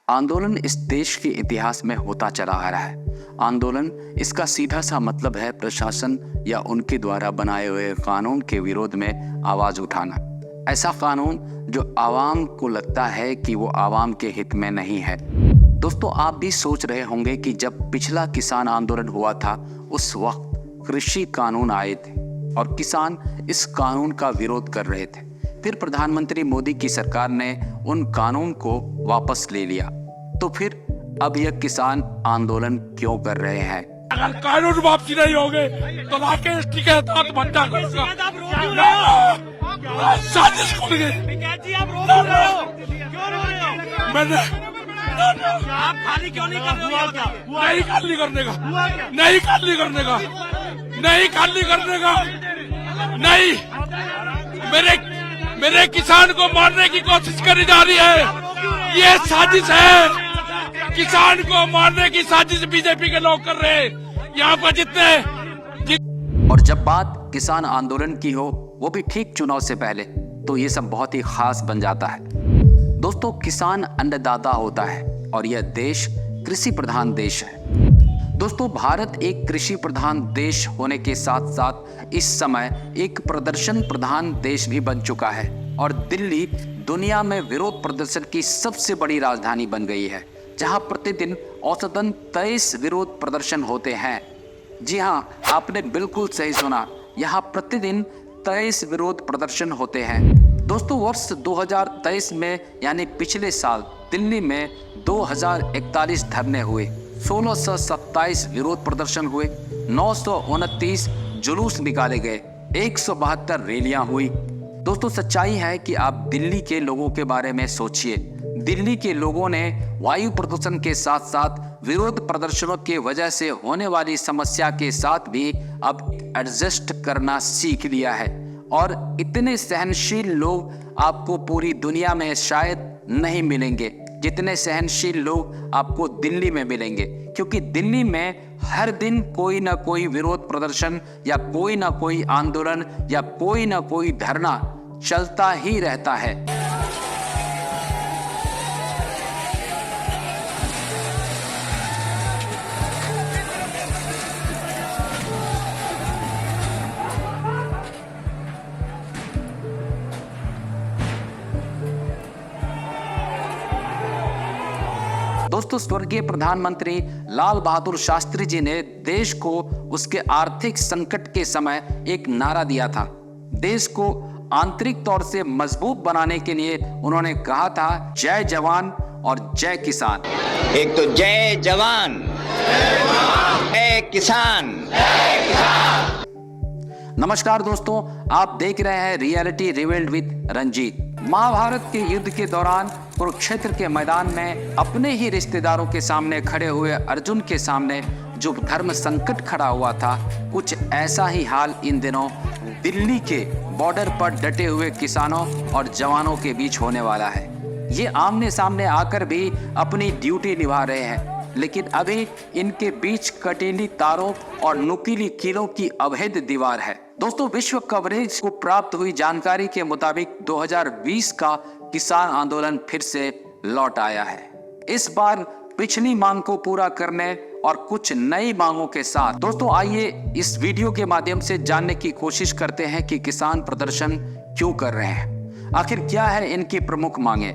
आंदोलन इस देश के इतिहास में होता चला आ रहा है। आंदोलन इसका सीधा सा मतलब है प्रशासन या उनके द्वारा बनाए हुए कानून के विरोध में आवाज उठाना। ऐसा कानून जो आवाम को लगता है कि वो आवाम के हित में नहीं है। दोस्तों, आप भी सोच रहे होंगे कि जब पिछला किसान आंदोलन हुआ था उस वक्त कृषि कानून आए थे और किसान इस कानून का विरोध कर रहे थे। फिर प्रधानमंत्री मोदी की सरकार ने उन कानून को वापस ले लिया। तो फिर अब यह किसान आंदोलन क्यों कर रहे हैं? अगर कानून वापसी नहीं होंगे तो राकेश टिकैत आत्महत्या करेगा। साजिश कर गए। मैंने आप खाली क्यों नहीं कर रहे? नहीं खाली करने का, नहीं खाली करने का, नहीं खाली करने का, नहीं। मेरे किसान को मारने की कोशिश करी जा रही है। ये साजिश है। किसान को मारने की साजिश बीजेपी के लोग कर रहे हैं। यहाँ पर जितने और जब बात किसान आंदोलन की हो, वो भी ठीक चुनाव से पहले, तो ये सब बहुत ही खास बन जाता है। दोस्तों, किसान अन्नदाता होता है और यह देश कृषि प्रधान देश है। दोस्तों, भारत एक कृषि प्रधान देश होने के साथ साथ इस समय एक प्रदर्शन प्रधान देश भी बन चुका है और दिल्ली दुनिया में विरोध प्रदर्शन की सबसे बड़ी राजधानी बन गई है, जहां प्रतिदिन औसतन 23 विरोध प्रदर्शन होते हैं। जी हां, आपने बिल्कुल सही सुना, यहां प्रतिदिन 23 विरोध प्रदर्शन होते हैं। दोस्तों, वर्ष 2023 में यानी पिछले साल दिल्ली में 2041 धरने हुए, 1627 विरोध प्रदर्शन हुए, 929 जुलूस निकाले गए, 172 रैलियां हुई। दोस्तों, सच्चाई है कि आप दिल्ली के लोगों के बारे में सोचिए। दिल्ली के लोगों ने वायु प्रदूषण के साथ साथ विरोध प्रदर्शनों की वजह से होने वाली समस्या के साथ भी अब एडजस्ट करना सीख लिया है और इतने सहनशील लोग आपको पूरी दुनिया में शायद नहीं मिलेंगे जितने सहनशील लोग आपको दिल्ली में मिलेंगे, क्योंकि दिल्ली में हर दिन कोई ना कोई विरोध प्रदर्शन या कोई ना कोई आंदोलन या कोई ना कोई धरना चलता ही रहता है। दोस्तों, स्वर्गीय प्रधानमंत्री लाल बहादुर शास्त्री जी ने देश को उसके आर्थिक संकट के समय एक नारा दिया था। देश को आंतरिक तौर से मजबूत बनाने के लिए उन्होंने कहा था, जय जवान और जय किसान। एक तो जय जवान, जय किसान। नमस्कार दोस्तों, आप देख रहे हैं reality revealed with Ranjit. Mahabharat के युद्ध के दौरान कुरुक्षेत्र के मैदान में अपने ही रिश्तेदारों के सामने खड़े हुए अर्जुन के सामने जो धर्म संकट खड़ा हुआ था, कुछ ऐसा ही हाल इन दिनों दिल्ली के बॉर्डर पर डटे हुए किसानों और जवानों के बीच होने वाला है। ये आमने सामने आकर भी अपनी ड्यूटी निभा रहे हैं, लेकिन अभी इनके बीच कटीली तारों और नुकीली कीलों की अभेद दीवार है। दोस्तों, विश्व कवरेज को प्राप्त हुई जानकारी के मुताबिक 2020 का किसान आंदोलन फिर से लौट आया है। इस बार पिछली मांग को पूरा करने और कुछ नई मांगों के साथ। दोस्तों, आइए इस वीडियो के माध्यम से जानने की कोशिश करते हैं कि किसान प्रदर्शन क्यों कर रहे हैं, आखिर क्या है इनकी प्रमुख मांगे।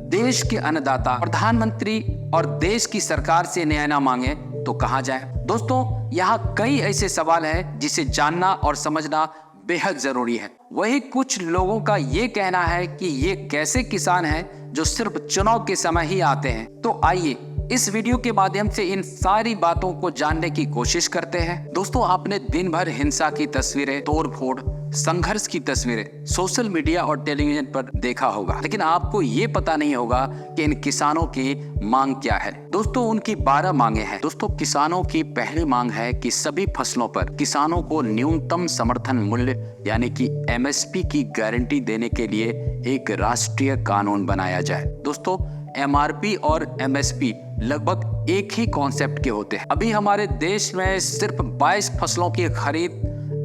देश के अन्नदाता प्रधानमंत्री और देश की सरकार से न्याय न मांगे तो कहां जाए। दोस्तों, यहाँ कई ऐसे सवाल हैं जिसे जानना और समझना बेहद जरूरी है। वही कुछ लोगों का ये कहना है कि ये कैसे किसान हैं जो सिर्फ चुनाव के समय ही आते हैं। तो आइए इस वीडियो के माध्यम से इन सारी बातों को जानने की कोशिश करते हैं। दोस्तों, आपने दिन भर हिंसा की तस्वीरें, तोड़फोड़, संघर्ष की तस्वीरें सोशल मीडिया और टेलीविजन पर देखा होगा, लेकिन आपको ये पता नहीं होगा कि इन किसानों की मांग क्या है। दोस्तों, उनकी 12 मांगे हैं। दोस्तों, किसानों की पहली मांग है कि सभी फसलों पर किसानों को न्यूनतम समर्थन मूल्य यानी कि MSP की गारंटी देने के लिए एक राष्ट्रीय कानून बनाया जाए। दोस्तों, MRP और MSP लगभग एक ही कॉन्सेप्ट के होते हैं। अभी हमारे देश में सिर्फ 22 फसलों की खरीद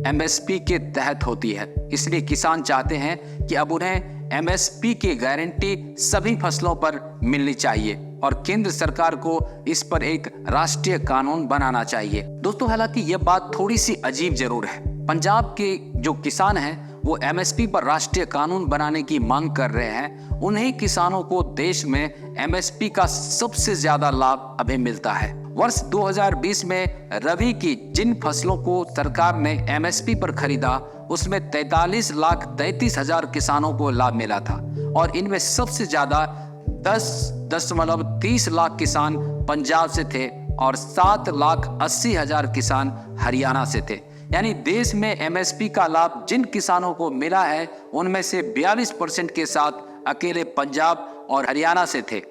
MSP के तहत होती है, इसलिए किसान चाहते हैं कि अब उन्हें MSP की गारंटी सभी फसलों पर मिलनी चाहिए। और केंद्र सरकार को इस पर एक राष्ट्रीय कानून बनाना चाहिए। दोस्तों, हालांकि यह बात थोड़ी सी अजीब जरूर है। पंजाब के जो किसान हैं वो एमएसपी पर राष्ट्रीय कानून बनाने की मांग कर रहे हैं। उन्हीं किसानों को देश में एमएसपी का सबसे ज्यादा लाभ अभी मिलता है। वर्ष 2020 में रबी की जिन फसलों को सरकार ने एमएसपी पर खरीदा उसमें 43,33,000 किसानों को लाभ मिला था और इनमें सबसे ज्यादा 10.30 लाख किसान पंजाब से थे और 7,80,000 किसान हरियाणा से थे। यानी देश में एमएसपी का लाभ जिन किसानों को मिला है उनमें से 42% के साथ अकेले पंजाब और हरियाणा से थे।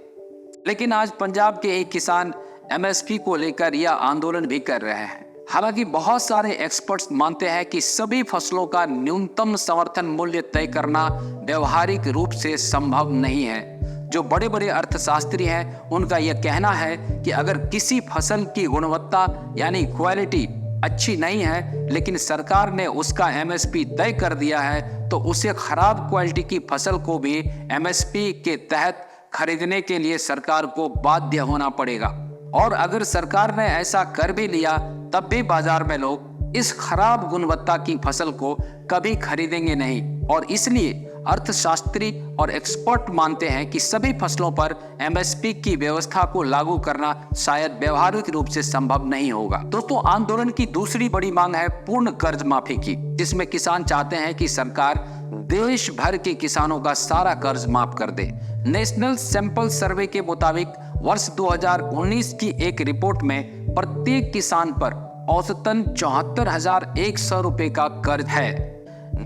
लेकिन आज पंजाब के एक किसान एमएसपी को लेकर यह आंदोलन भी कर रहे हैं। हालांकि बहुत सारे एक्सपर्ट्स मानते हैं कि सभी फसलों का न्यूनतम समर्थन मूल्य तय करना व्यवहारिक रूप से संभव नहीं है। जो बड़े बड़े अर्थशास्त्री हैं उनका यह कहना है कि अगर किसी फसल की गुणवत्ता यानी क्वालिटी अच्छी नहीं है लेकिन सरकार ने उसका एमएसपी तय कर दिया है तो उसे खराब क्वालिटी की फसल को भी एमएसपी के तहत खरीदने के लिए सरकार को बाध्य होना पड़ेगा। और अगर सरकार ने ऐसा कर भी लिया तब भी बाजार में लोग इस खराब गुणवत्ता की फसल को कभी खरीदेंगे नहीं। और इसलिए अर्थशास्त्री और एक्सपर्ट मानते हैं कि सभी फसलों पर एमएसपी की व्यवस्था को लागू करना शायद व्यवहारिक रूप से संभव नहीं होगा। दोस्तों, आंदोलन की दूसरी बड़ी मांग है पूर्ण कर्ज माफी की, जिसमें किसान चाहते हैं कि सरकार देश भर के किसानों का सारा कर्ज माफ कर दे। नेशनल सैंपल सर्वे के मुताबिक वर्ष 2019 की एक रिपोर्ट में प्रत्येक किसान पर औसतन 74,100 रुपए का कर्ज है।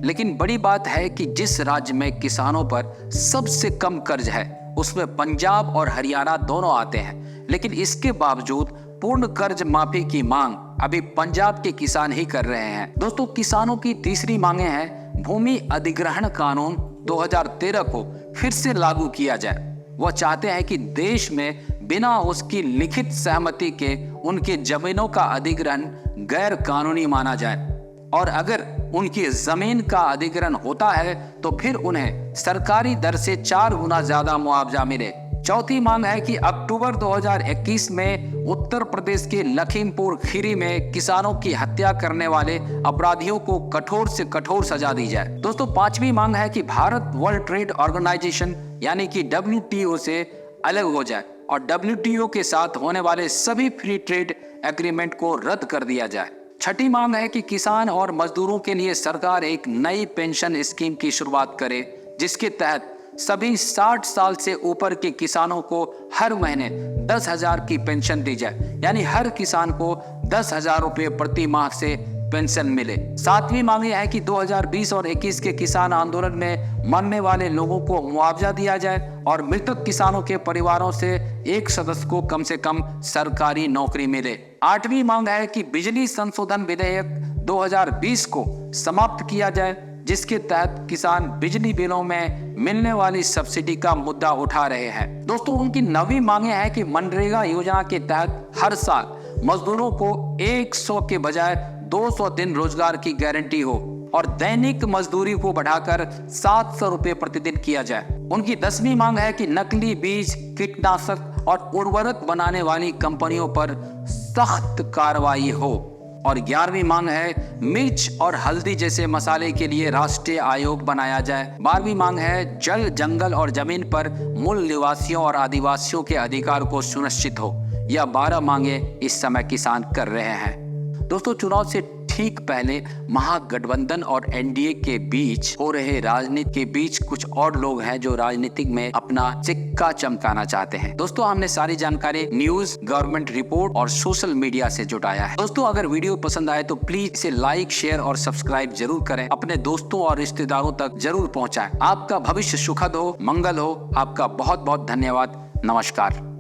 लेकिन बड़ी बात है कि जिस राज्य में किसानों पर सबसे कम कर्ज है उसमें पंजाब और हरियाणा दोनों आते हैं। लेकिन इसके बावजूद पूर्ण कर्ज माफी की मांग अभी पंजाब के किसान ही कर रहे हैं। दोस्तों, किसानों की तीसरी मांगे हैं भूमि अधिग्रहण कानून 2013 को फिर से लागू किया जाए। वह चाहते हैं कि देश में बिना उसकी लिखित सहमति के उनके जमीनों का अधिग्रहण गैर कानूनी माना जाए और अगर उनकी जमीन का अधिग्रहण होता है तो फिर उन्हें सरकारी दर से 4 गुना ज्यादा मुआवजा मिले। चौथी मांग है कि अक्टूबर 2021 में उत्तर प्रदेश के लखीमपुर खीरी में किसानों की हत्या करने वाले अपराधियों को कठोर से कठोर सजा दी जाए। दोस्तों, पांचवी मांग है कि भारत वर्ल्ड ट्रेड ऑर्गेनाइजेशन यानी कि WTO से अलग हो जाए और WTO के साथ होने वाले सभी फ्री ट्रेड एग्रीमेंट को रद्द कर दिया जाए। छठी मांग है कि किसान और मजदूरों के लिए सरकार एक नई पेंशन स्कीम की शुरुआत करे जिसके तहत सभी 60 साल से ऊपर के किसानों को हर महीने 10,000 की पेंशन दी जाए। यानी हर किसान को 10,000 रुपए प्रति माह से पेंशन मिले। सातवीं मांग यह है कि 2020 और 21 के किसान आंदोलन में मरने वाले लोगों को मुआवजा दिया जाए और मृतक किसानों के परिवारों से एक सदस्य को कम से कम सरकारी नौकरी मिले। आठवीं मांग है कि बिजली संशोधन विधेयक 2020 को समाप्त किया जाए जिसके तहत किसान बिजली बिलों में मिलने वाली सब्सिडी का मुद्दा उठा रहे हैं। दोस्तों, उनकी नवी मांगे हैं कि मनरेगा योजना के तहत हर साल मजदूरों को 100 के बजाय 200 दिन रोजगार की गारंटी हो और दैनिक मजदूरी को बढ़ाकर 700 रुपए प्रतिदिन किया जाए। उनकी 10वीं मांग है कि नकली बीज, कीटनाशक और उर्वरक बनाने वाली कंपनियों पर सख्त कार्रवाई हो। और 11वीं मांग है मिर्च और हल्दी जैसे मसाले के लिए राष्ट्रीय आयोग बनाया जाए। 12वीं मांग है जल, जंगल और जमीन पर मूल निवासियों और आदिवासियों के अधिकार को सुनिश्चित हो। यह 12 मांगे इस समय किसान कर रहे हैं। दोस्तों, चुनाव से ठीक पहले महागठबंधन और एनडीए के बीच हो रहे राजनीति के बीच कुछ और लोग हैं जो राजनीति में अपना सिक्का चमकाना चाहते हैं। दोस्तों, हमने सारी जानकारी न्यूज, गवर्नमेंट रिपोर्ट और सोशल मीडिया से जुटाया है। दोस्तों, अगर वीडियो पसंद आए तो प्लीज इसे लाइक, शेयर और सब्सक्राइब जरूर करें। अपने दोस्तों और रिश्तेदारों तक जरूर पहुंचाएं। आपका भविष्य सुखद हो, मंगल हो। आपका बहुत बहुत धन्यवाद। नमस्कार।